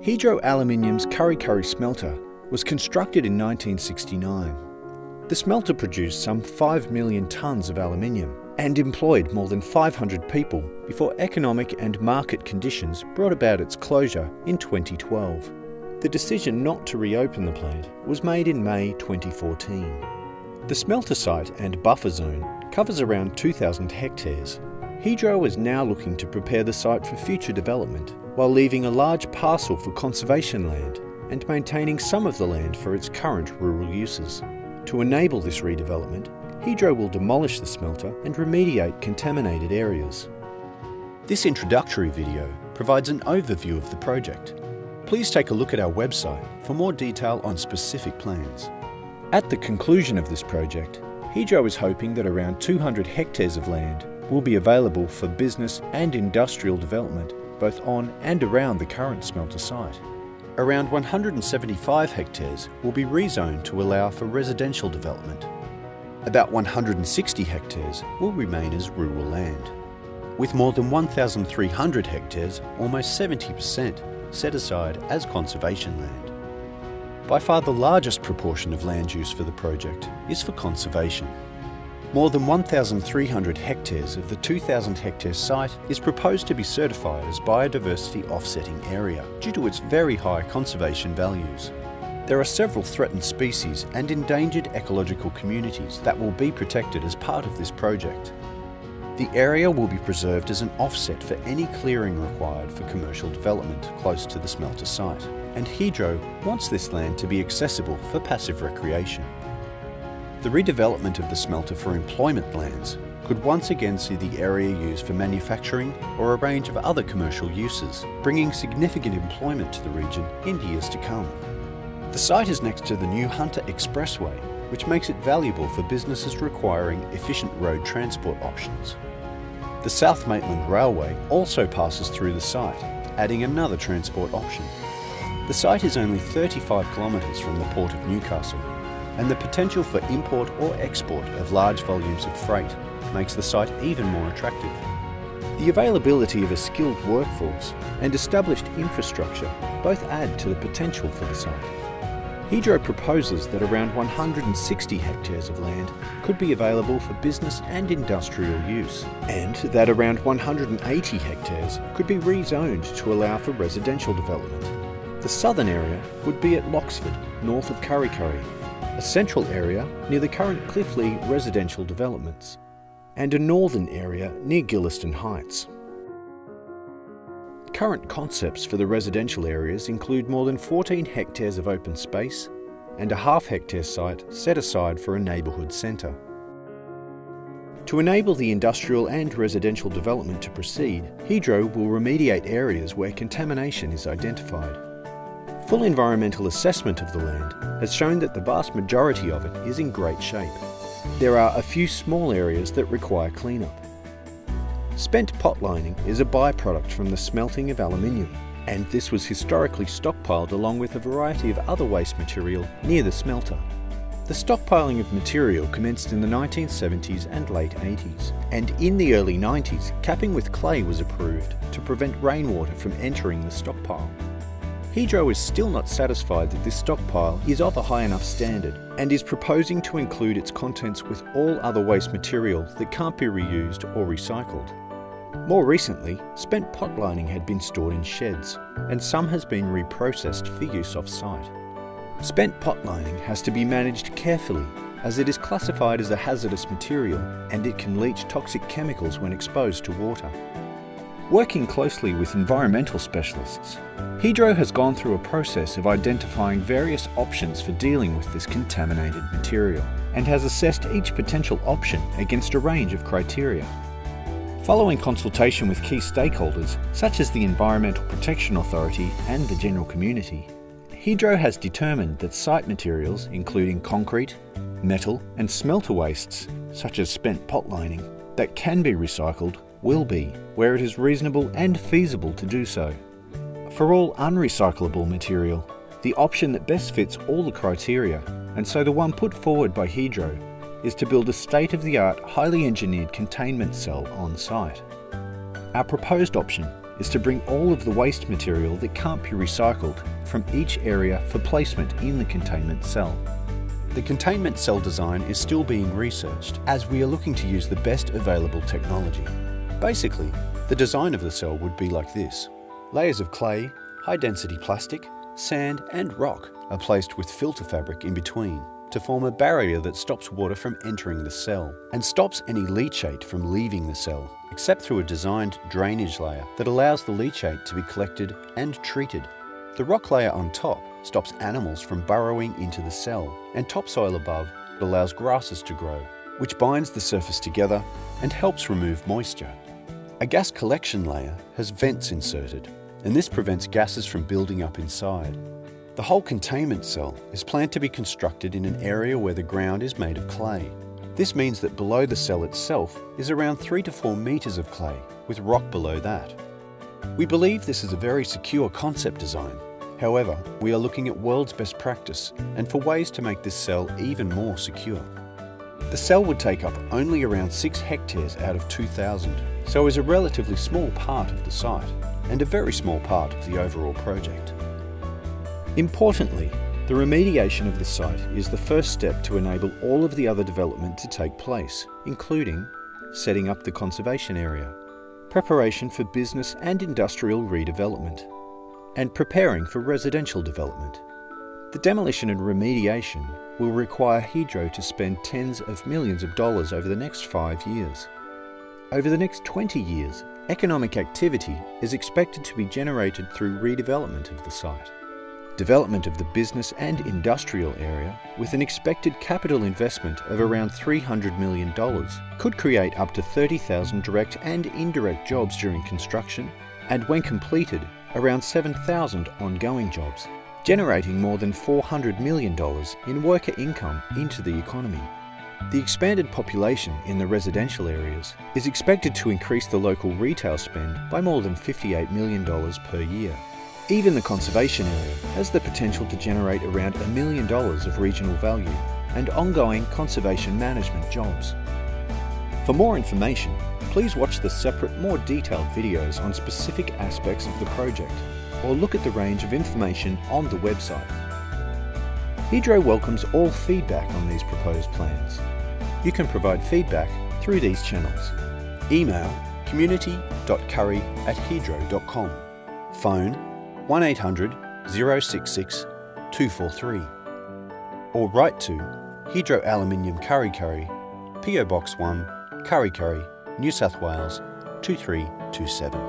Hydro Aluminium's Kurri Kurri smelter was constructed in 1969. The smelter produced some 5 million tonnes of aluminium and employed more than 500 people before economic and market conditions brought about its closure in 2012. The decision not to reopen the plant was made in May 2014. The smelter site and buffer zone covers around 2,000 hectares. Hydro is now looking to prepare the site for future development while leaving a large parcel for conservation land and maintaining some of the land for its current rural uses. To enable this redevelopment, Hydro will demolish the smelter and remediate contaminated areas. This introductory video provides an overview of the project. Please take a look at our website for more detail on specific plans. At the conclusion of this project, Hydro is hoping that around 200 hectares of land will be available for business and industrial development both on and around the current smelter site. Around 175 hectares will be rezoned to allow for residential development. About 160 hectares will remain as rural land, with more than 1,300 hectares, almost 70%, set aside as conservation land. By far the largest proportion of land use for the project is for conservation. More than 1,300 hectares of the 2,000 hectare site is proposed to be certified as biodiversity offsetting area due to its very high conservation values. There are several threatened species and endangered ecological communities that will be protected as part of this project. The area will be preserved as an offset for any clearing required for commercial development close to the smelter site, and Hydro wants this land to be accessible for passive recreation. The redevelopment of the smelter for employment lands could once again see the area used for manufacturing or a range of other commercial uses, bringing significant employment to the region in years to come. The site is next to the new Hunter Expressway, which makes it valuable for businesses requiring efficient road transport options. The South Maitland Railway also passes through the site, adding another transport option. The site is only 35 kilometres from the Port of Newcastle, and the potential for import or export of large volumes of freight makes the site even more attractive. The availability of a skilled workforce and established infrastructure both add to the potential for the site. Hydro proposes that around 160 hectares of land could be available for business and industrial use, and that around 180 hectares could be rezoned to allow for residential development. The southern area would be at Loxford, north of Kurri Kurri, a central area near the current Cliffley residential developments, and a northern area near Gilliston Heights. Current concepts for the residential areas include more than 14 hectares of open space and a half-hectare site set aside for a neighbourhood centre. To enable the industrial and residential development to proceed, Hydro will remediate areas where contamination is identified. Full environmental assessment of the land has shown that the vast majority of it is in great shape. There are a few small areas that require cleanup. Spent pot lining is a byproduct from the smelting of aluminium, and this was historically stockpiled along with a variety of other waste material near the smelter. The stockpiling of material commenced in the 1970s and late 80s, and in the early 90s, capping with clay was approved to prevent rainwater from entering the stockpile. Hydro is still not satisfied that this stockpile is of a high enough standard and is proposing to include its contents with all other waste material that can't be reused or recycled. More recently, spent pot lining had been stored in sheds, and some has been reprocessed for use off-site. Spent pot lining has to be managed carefully as it is classified as a hazardous material and it can leach toxic chemicals when exposed to water. Working closely with environmental specialists, Hydro has gone through a process of identifying various options for dealing with this contaminated material and has assessed each potential option against a range of criteria. Following consultation with key stakeholders such as the Environmental Protection Authority and the general community, Hydro has determined that site materials including concrete, metal and smelter wastes such as spent pot lining that can be recycled will be, where it is reasonable and feasible to do so. For all unrecyclable material, the option that best fits all the criteria, and so the one put forward by Hydro, is to build a state-of-the-art, highly engineered containment cell on site. Our proposed option is to bring all of the waste material that can't be recycled from each area for placement in the containment cell. The containment cell design is still being researched as we are looking to use the best available technology. Basically, the design of the cell would be like this. Layers of clay, high-density plastic, sand and rock are placed with filter fabric in between to form a barrier that stops water from entering the cell and stops any leachate from leaving the cell, except through a designed drainage layer that allows the leachate to be collected and treated. The rock layer on top stops animals from burrowing into the cell, and topsoil above allows grasses to grow, which binds the surface together and helps remove moisture. A gas collection layer has vents inserted, and this prevents gases from building up inside. The whole containment cell is planned to be constructed in an area where the ground is made of clay. This means that below the cell itself is around 3 to 4 meters of clay, with rock below that. We believe this is a very secure concept design. However, we are looking at world's best practice and for ways to make this cell even more secure. The cell would take up only around 6 hectares out of 2,000, so is a relatively small part of the site and a very small part of the overall project. Importantly, the remediation of the site is the first step to enable all of the other development to take place, including setting up the conservation area, preparation for business and industrial redevelopment, and preparing for residential development. The demolition and remediation will require Hydro to spend tens of millions of dollars over the next 5 years. Over the next 20 years, economic activity is expected to be generated through redevelopment of the site. Development of the business and industrial area, with an expected capital investment of around $300 million, could create up to 30,000 direct and indirect jobs during construction, and when completed, around 7,000 ongoing jobs, generating more than $400 million in worker income into the economy. The expanded population in the residential areas is expected to increase the local retail spend by more than $58 million per year. Even the conservation area has the potential to generate around $1 million of regional value and ongoing conservation management jobs. For more information, please watch the separate, more detailed videos on specific aspects of the project, or look at the range of information on the website. Hydro welcomes all feedback on these proposed plans. You can provide feedback through these channels. Email community.kurri@hydro.com. Phone 1800 066 243. Or write to Hydro Aluminium Kurri Kurri, PO Box 1, Kurri Kurri, New South Wales 2327.